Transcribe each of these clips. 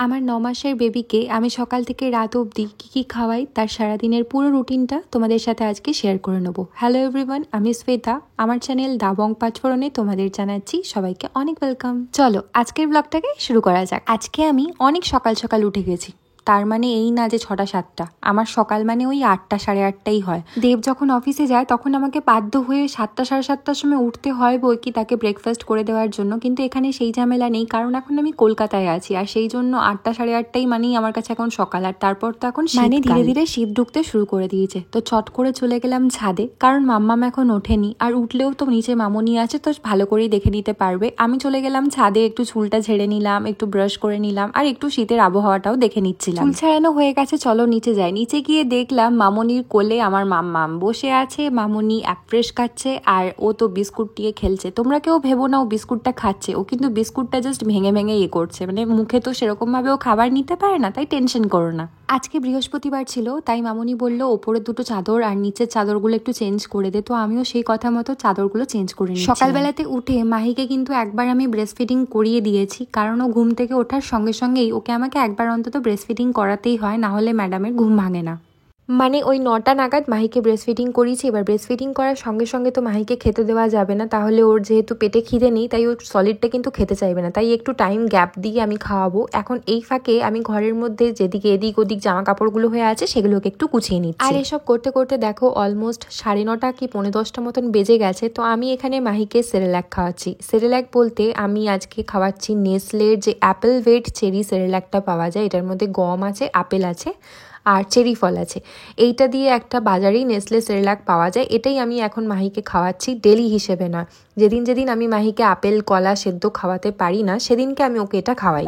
আমার 9 মাসের বেবিকে আমি সকাল থেকে রাত অবধি কী খাওয়াই তার সারাদিনের পুরো রুটিনটা তোমাদের সাথে আজকে শেয়ার করে নেব। হ্যালো এভরিওয়ান, আমি শ্বেতা। আমার চ্যানেল দাবং পাঁচফোড়নে তোমাদের জানাচ্ছি সবাইকে অনেক ওয়েলকাম। চলো আজকের ব্লগটাকে শুরু করা যাক। আজকে আমি অনেক সকাল সকাল উঠে গেছি। তার মানে এই না যে 6টা 7টা, আমার সকাল মানে ওই 8টা 8:30 হয়। দেব যখন অফিসে যায় তখন আমাকে বাধ্য হয়ে 7টা 7:30টার সময় উঠতে হয় বই কি তাকে ব্রেকফাস্ট করে দেওয়ার জন্য, কিন্তু এখানে সেই ঝামেলা নেই কারণ এখন আমি কলকাতায় আছি আর সেই জন্য 8টা 8:30টাই মানেই আমার কাছে এখন সকাল। আর তারপর তো এখন মানে ধীরে ধীরে শীত ঢুকতে শুরু করে দিয়েছে, তো চট করে চলে গেলাম ছাদে কারণ মাম্মাম এখন ওঠেনি আর উঠলেও তো নিচে মামনি আছে, তো ভালো করেই দেখে নিতে পারবে। আমি চলে গেলাম ছাদে, একটু চুলটা ঝেড়ে নিলাম, একটু ব্রাশ করে নিলাম আর একটু শীতের আবহাওয়াটাও দেখে নিচ্ছিলাম। চুল ছাড়ানো হয়ে গেছে, চলো নিচে যাই। নিচে গিয়ে দেখলাম মামনির কোলে আমার মাম্মাম বসে আছে। মামনি অ্যাপ্রেস খাচ্ছে আর ও তো বিস্কুট দিয়ে খেলছে। তোমরা কেউ ভেবো না ও বিস্কুটটা খাচ্ছে, ও কিন্তু বিস্কুটটা জাস্ট ভেঙে ভেঙে করছে, মানে মুখে তো সেরকম ভাবে ও খাবার নিতে পারে না, তাই টেনশন করো না। আজকে বৃহস্পতিবার ছিল তাই মামনি বলল ওপরের দুটো চাদর আর নিচের চাদরগুলো একটু চেঞ্জ করে দে, তো আমিও সেই কথা মতো চাদরগুলো চেঞ্জ করে নিই। সকালবেলাতে উঠে মাহিকে কিন্তু একবার আমি ব্রেস্ট ফিডিং করিয়ে দিয়েছি কারণ ও ঘুম থেকে ওঠার সঙ্গে সঙ্গেই ওকে আমাকে একবার অন্তত ব্রেস্ট ফিডিং করাতেই হয়, না হলে ম্যাডামের ঘুম ভাঙে না। মানে ওই 9টা নাগাদ মাহিকে ব্রেস্ট ফিডিং করিয়েছি। এবার ব্রেস্ট ফিডিং করার সঙ্গে সঙ্গে তো মাহিকে খেতে দেওয়া যাবে না, তাহলে ওর যেহেতু পেটে খিদে নেই তাই ও সলিডটা কিন্তু খেতে চাইবে না, তাই একটু টাইম গ্যাপ দিয়ে আমি খাওয়াবো। এখন এই ফাঁকে আমি ঘরের মধ্যে যেদিকে এদিক ওদিক জামা কাপড়গুলো হয়ে আছে সেগুলোকে একটু গুছিয়ে নিচ্ছি। আর এসব করতে করতে দেখো অলমোস্ট 9:30 কি 9:45 মতন বেজে গেছে। তো আমি এখানে মাহিকে সেরেল্যাক খাওয়াচ্ছি। সেরেল্যাক বলতে আমি আজকে খাওয়াচ্ছি নেসলের যে অ্যাপেল ওয়েট চেরি সেরেল্যাকটা পাওয়া যায়, এটার মধ্যে গম আছে, আপেল আছে আর চেরি ফল আছে। এইটা দিয়ে একটা বাজারেই নেসলে সেরেলাক পাওয়া যায়, এটাই আমি এখন মাহিকে খাওয়াচ্ছি, ডেলি হিসেবে নয়। যেদিন যেদিন আমি মাহিকে আপেল কলা সেদ্ধ খাওয়াতে পারি না সেদিনকে আমি ওকে এটা খাওয়াই।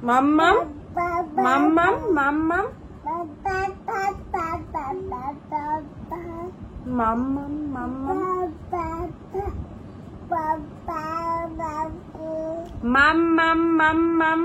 মাম্মাম মাম্মাম মাম্মাম মাম্মাম মাম্মাম মাম্মাম।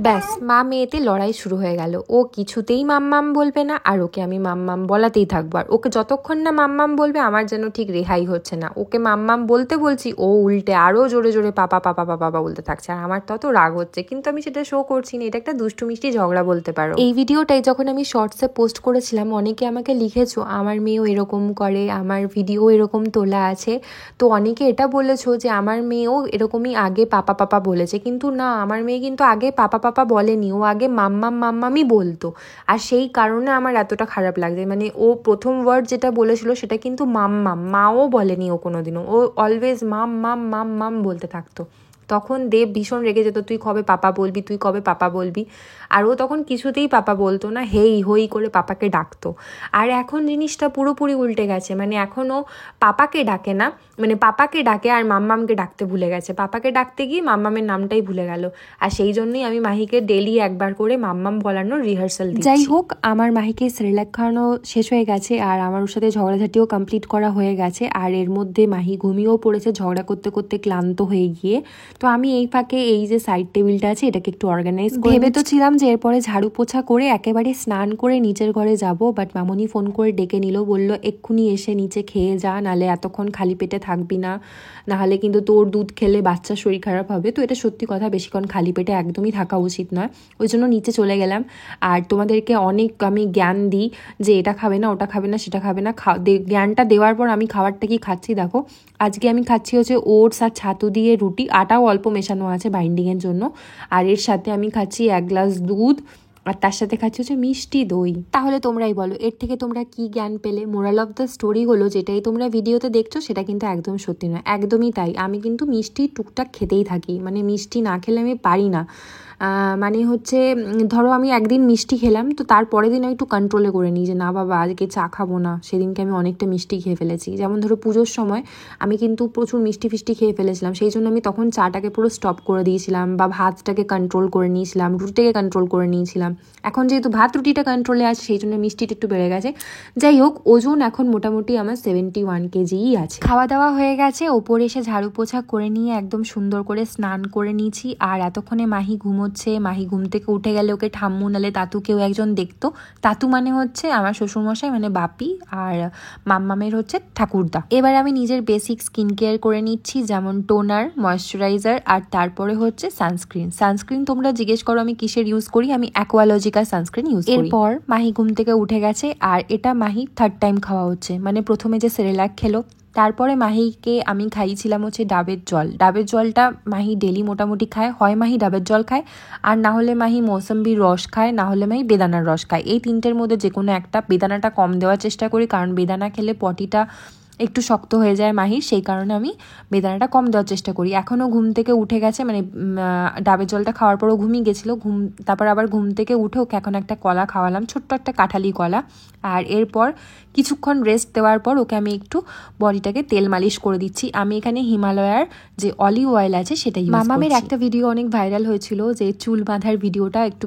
ব্যাস, মা মেয়েতে লড়াই শুরু হয়ে গেল। ও কিছুতেই মাম্মাম বলবে না আর ওকে আমি মাম্মাম বলাতেই থাকবো। আর ওকে যতক্ষণ না মাম্মাম বলবে আমার যেন ঠিক রেহাই হচ্ছে না। ওকে মাম্মাম বলতে বলছি, ও উল্টে আরো জোরে জোরে পাপা পাপা পাপা বলতে থাকছে। আর আমার তত রাগ হচ্ছে, কিন্তু আমি সেটা শো করছি না। এটা একটা দুষ্টু মিষ্টি ঝগড়া বলতে পারো। এই ভিডিওটাই যখন আমি শর্টসে পোস্ট করেছিলাম অনেকে আমাকে লিখেছো আমার মেয়েও এরকম করে, আমার ভিডিও এরকম তোলা আছে। তো অনেকে এটা বলেছো যে আমার মেয়েও এরকমই আগে পাপা পাপা বলেছে, কিন্তু না, আমার মেয়ে কিন্তু আগে পাপা পাপা বলেনি, ও আগে মাম্মাম মাম্মামই বলতো। আর সেই কারণে আমার এতটা খারাপ লাগছে। মানে ও প্রথম ওয়ার্ড যেটা বলেছিল সেটা কিন্তু মাম্মাম, মাও বলেনি ও কোনোদিনও, ও অলওয়েজ মাম মাম মাম মাম বলতে থাকতো। তখন দেব ভীষণ রেগে যেত, তুই কবে পাপা বলবি, তুই কবে পাপা বলবি। আর ও তখন কিছুতেই পাপা বলতো না, হেই হই করে পাপাকে ডাকতো। আর এখন জিনিসটা পুরোপুরি উল্টে গেছে, মানে এখন ও পাপাকে ডাকে না, মানে পাপাকে ডাকে আর মাম্মামকে ডাকতে ভুলে গেছে। পাপাকে ডাকতে গিয়ে মাম্মামের নামটাই ভুলে গেল। আর সেই জন্যই আমি মাহিকে ডেলি একবার করে মাম্মাম বলানোর রিহার্সাল দিচ্ছি। যাই হোক, আমার মাহিকে সেরেলাক খাওয়ানো শেষ হয়ে গেছে আর আমার ওর সাথে ঝগড়াঝাটিও কমপ্লিট করা হয়ে গেছে। আর এর মধ্যে মাহি ঘুমিয়েও পড়েছে ঝগড়া করতে করতে ক্লান্ত হয়ে গিয়ে। তো আমি এই ফাঁকে এই যে সাইড টেবিলটা আছে এটাকে একটু অর্গানাইজ করে ভেবে তো ছিলাম যে এরপরে ঝাড়ু পোছা করে একেবারে স্নান করে নিচের ঘরে যাব, বাট মামনি ফোন করে ডেকে নিল, বলল এক্ষুনি এসে নিচে খেয়ে যা, নাহলে এতক্ষণ খালি পেটে থাকবি না, নাহলে কিন্তু তোর দুধ খেলে বাচ্চার শরীর খারাপ হবে। তো এটা সত্যি কথা, বেশিক্ষণ খালি পেটে একদমই থাকা উচিত নয়। ওই জন্য নিচে চলে গেলাম। আর তোমাদেরকে অনেক আমি জ্ঞান দিই যে এটা খাবে না, ওটা খাবে না, সেটা খাবে না। জ্ঞানটা দেওয়ার পর আমি খাবারটা কি খাচ্ছি দেখো। আজকে আমি খাচ্ছি হচ্ছে ওটস আর ছাতু দিয়ে রুটি, আটাও অল্প মেশানো আছে বাইন্ডিংয়ের জন্য। আর এর সাথে আমি খাচ্ছি 1 গ্লাস দুধ আর তার সাথে খাচ্ছি হচ্ছে মিষ্টি দই। তাহলে তোমরাই বলো এর থেকে তোমরা কি জ্ঞান পেলে? মোরাল অফ দ্য স্টোরি হলো যেটাই তোমরা ভিডিওতে দেখছো সেটা কিন্তু একদম সত্যি নয়, একদমই তাই। আমি কিন্তু মিষ্টি টুকটাক খেতেই থাকি, মানে মিষ্টি না খেলে আমি পারি না। মানে হচ্ছে ধরো আমি একদিন মিষ্টি খেলাম, তো তারপরের দিন আমি একটু কন্ট্রোলে করে নিই যে না বাবা আজকে চা খাবো না, সেদিনকে আমি অনেকটা মিষ্টি খেয়ে ফেলেছি। যেমন ধরো পুজোর সময় আমি কিন্তু প্রচুর মিষ্টি ফিষ্টি খেয়ে ফেলেছিলাম, সেই জন্য আমি তখন চাটাকে পুরো স্টপ করে দিয়েছিলাম, বা ভাতটাকে কন্ট্রোল করে নিয়েছিলাম, রুটিটাকে কন্ট্রোল করে নিয়েছিলাম। এখন যেহেতু ভাত রুটিটা কন্ট্রোলে আছে সেই জন্য মিষ্টিটা একটু বেড়ে গেছে। যাই হোক, ওজন এখন মোটামুটি আমার 71 কেজিই আছে। খাওয়া দাওয়া হয়ে গেছে, ওপরে এসে ঝাড়ু পোছা করে নিয়ে একদম সুন্দর করে স্নান করে নিয়েছি। আর এতক্ষণে মাহি ঘুমো হচ্ছে মাহি ঘুম থেকে উঠে গেলে ওকে ঠাম্মু নালে তাতু কেউ একজন দেখতো। তাতু মানে হচ্ছে আমার শ্বশুরমশাই মানে বাপি, আর মাম্মামের হচ্ছে ঠাকুরদা। এবার আমি নিজের বেসিক স্কিন কেয়ার করে নিচ্ছি, যেমন টোনার, ময়েশ্চারাইজার আর তারপরে হচ্ছে সানস্ক্রিন তোমরা জিজ্ঞেস করো আমি কিসের ইউজ করি, আমি অ্যাকোয়ালজিকা সানস্ক্রিন ইউজ করি। এরপর মাহি ঘুম থেকে উঠে গেছে, আর এটা মাহি 3rd টাইম খাওয়া হচ্ছে, মানে প্রথমে যে সেরেলাক খেলো, তারপরে মাহিকে আমি খাইয়েছিলাম হচ্ছে ডাবের জলটা মাহি ডেলি মোটামুটি খায়, হয় মাহি ডাবের জল খায়, আর না হলে মাহি মৌসম্বির রস খায়, না হলে মাহি বেদানার রস খায়। এই 3টের মধ্যে যে কোনো একটা। বেদানাটা কম দেওয়ার চেষ্টা করি, কারণ বেদানা খেলে পটিটা একটু শক্ত হয়ে যায় মাহির, সেই কারণে আমি বেদানাটা কম দেওয়ার চেষ্টা করি। এখনও ঘুম থেকে উঠে গেছে, মানে ডাবের জলটা খাওয়ার পরও ঘুমিয়ে গেছিলো, তারপর আবার ঘুম থেকে উঠে ওকে এখন একটা কলা খাওয়ালাম, ছোট্ট একটা কাঁঠালি কলা। আর এরপর কিছুক্ষণ রেস্ট দেওয়ার পর ওকে আমি একটু বডিটাকে তেল মালিশ করে দিচ্ছি। আমি এখানে হিমালয়ার যে অলিভ অয়েল আছে সেটা ইউজ করছি। মামামের একটা ভিডিও অনেক ভাইরাল হয়েছিল, যে চুল বাঁধার ভিডিওটা একটু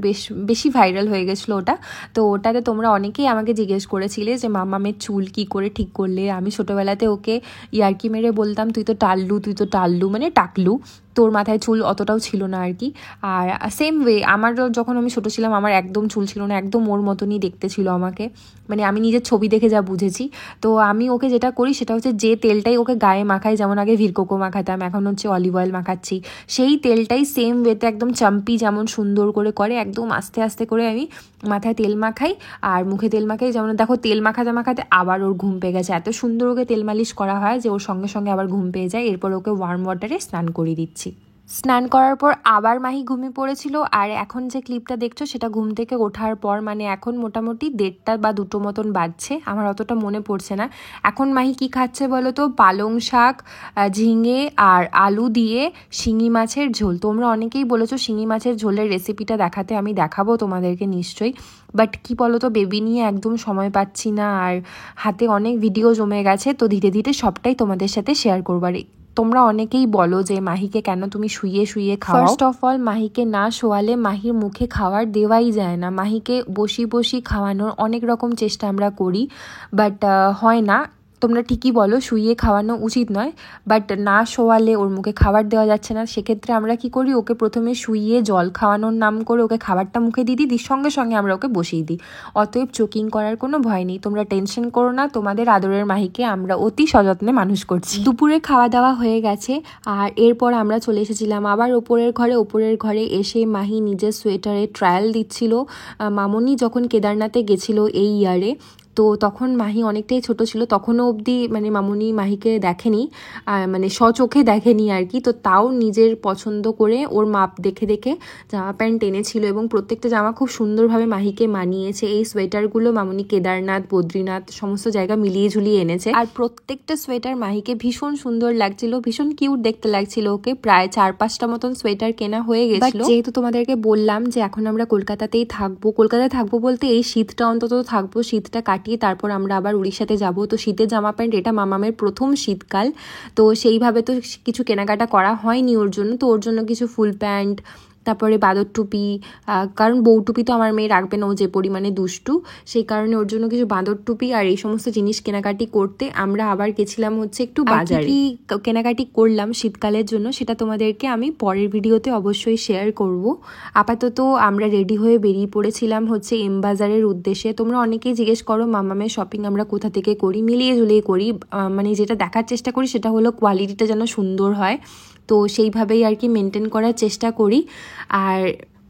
বেশি ভাইরাল হয়ে গেছিলো ওটা। তো ওটাতে তোমরা অনেকেই আমাকে জিজ্ঞেস করেছিলে যে মামামের চুল কি করে ঠিক করলে। আমি ছোটোবেলাতে ওকে ইয়ার্কি মেরে বলতাম তুই তো টাল্লু মানে টাকলু, তোর মাথায় চুল অতটাও ছিল না আর কি। আর সেম ওয়ে আমার যখন আমি ছোটো ছিলাম আমার একদম চুল ছিল না, একদম ওর মতনই দেখতে ছিল আমাকে, মানে আমি নিজের ছবি দেখে যা বুঝেছি। তো আমি ওকে যেটা করি সেটা হচ্ছে যে তেলটাই ওকে গায়ে মাখাই, যেমন আগে ভিরকোকো মাখাতাম, এখন হচ্ছে অলিভ অয়েল মাখাচ্ছি, সেই তেলটাই সেম ওয়েতে একদম চাম্পি যেমন সুন্দর করে করে একদম আস্তে আস্তে করে আমি মাথায় তেল মাখাই আর মুখে তেল মাখাই। যেমন দেখো তেল মাখাতে মাখাতে আবার ওর ঘুম পেয়ে গেছে, এত সুন্দর ওকে তেল মালিশ করা হয় যে ওর সঙ্গে সঙ্গে আবার ঘুম পেয়ে যায়। এরপর ওকে ওয়ার্ম ওয়াটারে স্নান করিয়ে দিচ্ছি। স্নান করার পর আবার মাহি ঘুমিয়ে পড়েছিল। আর এখন যে ক্লিপটা দেখছো সেটা ঘুম থেকে ওঠার পর, মানে এখন মোটামুটি 1:30 বা 2টো মতন বাজছে, আমার অতটা মনে পড়ছে না। এখন মাহি কি খাচ্ছে বলো তো, পালং শাক, ঝিঙে আর আলু দিয়ে শিঙি মাছের ঝোল। তোমরা অনেকেই বলেছো শিঙি মাছের ঝোলের রেসিপিটা দেখাতে, আমি দেখাবো তোমাদেরকে নিশ্চয়ই। বাট কি বলো তো, বেবি নিয়ে একদম সময় পাচ্ছি না, আর হাতে অনেক ভিডিও জমে গেছে, তো ধীরে ধীরে সবটাই তোমাদের সাথে শেয়ার করবার। তোমরা অনেকেই বলো যে মাহিকে কেন তুমি শুয়ে শুয়ে খাও। ফার্স্ট অফ অল মাহিকে না শোয়ালে মাহির মুখে খাবার দেওয়াই যায় না। মাহিকে বসি খাওয়ানোর অনেক রকম চেষ্টা আমরা করি, বাট হয় না। তোমরা ঠিকই বলো শুইয়ে খাওয়ানো উচিত নয়, বাট না শোয়ালে ওর মুখে খাবার দেওয়া যাচ্ছে না, সেক্ষেত্রে আমরা কি করি, ওকে প্রথমে শুইয়ে জল খাওয়ানোর নাম করে ওকে খাবারটা মুখে দিয়ে দিই, সঙ্গে সঙ্গে আমরা ওকে বসিয়ে দিই। অতএব চোকিং করার কোনো ভয় নেই, তোমরা টেনশন করো না, তোমাদের আদরের মাহিকে আমরা অতি সযত্নে মানুষ করছি। দুপুরে খাওয়া দাওয়া হয়ে গেছে, আর এরপর আমরা চলে এসেছিলাম আবার ওপরের ঘরে এসে মাহি নিজের সোয়েটারে ট্রায়াল দিচ্ছিল। মামনি যখন কেদারনাথে গেছিলো এই ইয়ারে, তো তখন মাহি অনেকটাই ছোট ছিল, তখনও অবধি মানে মামুনি মাহিকে দেখেনি, মানে স্বচোখে দেখেনি আর কি। তো তাও নিজের পছন্দ করে ওর মাপ দেখে দেখে জামা প্যান্ট এনেছিল, এবং প্রত্যেকটা জামা খুব সুন্দরভাবে মাহিকে মানিয়েছে। এই সোয়েটারগুলো মামুনি কেদারনাথ, বদ্রীনাথ সমস্ত জায়গা মিলিয়ে ঝুলিয়ে এনেছে, আর প্রত্যেকটা সোয়েটার মাহিকে ভীষণ সুন্দর লাগছিল, ভীষণ কিউট দেখতে লাগছিল ওকে। প্রায় 4-5টা মতন সোয়েটার কেনা হয়ে গেছিল। যেহেতু তোমাদেরকে বললাম যে এখন আমরা কলকাতায় থাকবো বলতে এই শীতটা অন্তত থাকবো, শীতটা কাটিয়ে তারপর আমরা আবার উড়িষ্যাতে যাব। তো শীতের জামা প্যান্ট, এটা মামামের প্রথম শীতকাল, তো সেইভাবে তো কিছু কেনাকাটা করা হয়নি ওর জন্য। তো ওর জন্য কিছু ফুল প্যান্ট, তারপরে বাদর টুপি, কারণ বউ টুপি তো আমার মেয়ে রাখবে না, ও যে পরিমাণে দুষ্টু, সেই কারণে ওর জন্য কিছু বাঁদর টুপি আর এই সমস্ত জিনিস কেনাকাটি করতে আমরা আবার গেছিলাম হচ্ছে একটু বাজারে। কি কেনাকাটি করলাম শীতকালের জন্য সেটা তোমাদেরকে আমি পরের ভিডিওতে অবশ্যই শেয়ার করব। আপাতত আমরা রেডি হয়ে বেরিয়ে পড়েছিলাম হচ্ছে এম বাজারের উদ্দেশ্যে। তোমরা অনেকেই জিজ্ঞেস করো মামামের শপিং আমরা কোথা থেকে করি, মিলিয়ে ঝুলিয়ে করি, মানে যেটা দেখার চেষ্টা করি সেটা হলো কোয়ালিটিটা যেন সুন্দর হয়, তো সেইভাবেই আর কি মেনটেন করার চেষ্টা করি। আর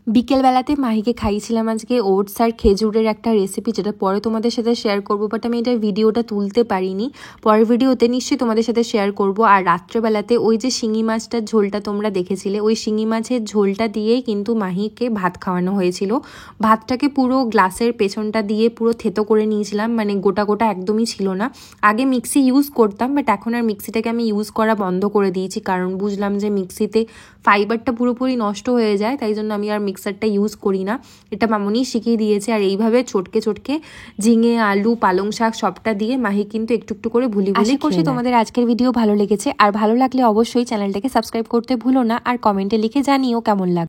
বিকেলবেলাতে মাহিকে খাইয়েছিলাম আজকে ওটস আর খেজুরের একটা রেসিপি, যেটা পরে তোমাদের সাথে শেয়ার করবো, বাট আমি এটার ভিডিওটা তুলতে পারিনি, পরের ভিডিওতে নিশ্চয়ই তোমাদের সাথে শেয়ার করব। আর রাত্রেবেলাতে ওই যে শিঙি মাছটার ঝোলটা তোমরা দেখেছিলে, ওই শিঙি মাছের ঝোলটা দিয়েই কিন্তু মাহিকে ভাত খাওয়ানো হয়েছিল। ভাতটাকে পুরো গ্লাসের পেছনটা দিয়ে পুরো থেতো করে নিয়েছিলাম, মানে গোটা গোটা একদমই ছিল না। আগে মিক্সি ইউজ করতাম, বাট এখন আর মিক্সিটাকে আমি ইউজ করা বন্ধ করে দিয়েছি, কারণ বুঝলাম যে মিক্সিতে ফাইবারটা পুরোপুরি নষ্ট হয়ে যায়, তাই জন্য আমি আর মিক্সারটা ইউজ করি না। এটা মামুনি শিখিয়ে দিয়েছে। আর এইভাবে চটকে চটকে ঝিঙে, আলু, পালং শাক সবটা দিয়ে মাহি কিন্তু একটু একটু করে ভুলি ভুলি। আশা করছি তোমাদের আজকের ভিডিও ভালো লেগেছে, আর ভালো লাগলে অবশ্যই চ্যানেলটাকে সাবস্ক্রাইব করতে ভুলো না, আর কমেন্টে লিখে জানিও কেমন লাগে।